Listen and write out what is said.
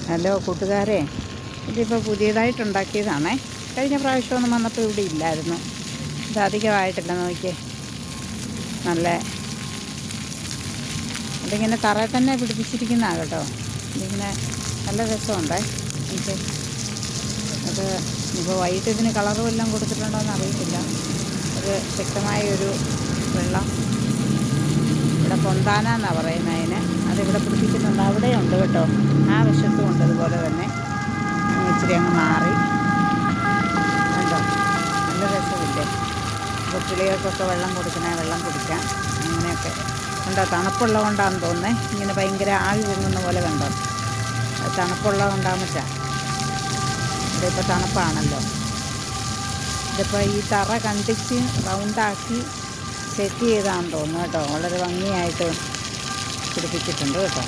Hello കൂട്ടുകാരെ, ഇതിപ്പോൾ പുതിയതായിട്ടുണ്ടാക്കിയതാണേ. കഴിഞ്ഞ പ്രാവശ്യമൊന്നും വന്നപ്പോൾ ഇവിടെ ഇല്ലായിരുന്നു. ഇത് അധികമായിട്ടില്ല, നോക്കിയേ. നല്ല ഇതിങ്ങനെ തറയിൽ തന്നെ പിടിപ്പിച്ചിരിക്കുന്നതാണ് കേട്ടോ. ഇതിങ്ങനെ നല്ല രസമുണ്ടേ. എനിക്ക് അത് ഇപ്പോൾ വൈകിട്ട് ഇതിന് കളറും എല്ലാം കൊടുത്തിട്ടുണ്ടോയെന്ന് അറിയത്തില്ല. ഒരു ശക്തമായൊരു വെള്ളം, ഇവിടെ പൊന്താന എന്നാണ് പറയുന്നത് അതിന്. അതിവിടെ പിടിപ്പിക്കുന്നുണ്ട്, അവിടെയുണ്ട് കേട്ടോ. ആ വശത്തും ഉണ്ട് അതുപോലെ തന്നെ. ഇച്ചിരി അങ്ങ് മാറി കണ്ടോ, നല്ല രസമില്ലേ. ഇപ്പോൾ കിളികൾക്കൊക്കെ വെള്ളം കൊടുക്കണേ, വെള്ളം കുടിക്കാൻ, അങ്ങനെയൊക്കെ കണ്ടോ. തണുപ്പുള്ളത് കൊണ്ടാണെന്ന് തോന്നുന്നേ ഇങ്ങനെ ഭയങ്കര ആവി പൊങ്ങുന്ന പോലെ കണ്ടോ. അത് തണുപ്പുള്ളത് കൊണ്ടാന്ന് വെച്ചാൽ ഇവിടെ ഇപ്പോൾ തണുപ്പാണല്ലോ. ഇതിപ്പോൾ ഈ തറ കണ്ടിച്ച് റൗണ്ടാക്കി സെറ്റ് ചെയ്താണെന്ന് തോന്നുന്നു കേട്ടോ. വളരെ ഭംഗിയായിട്ട് പിടിപ്പിച്ചിട്ടുണ്ട് കേട്ടോ.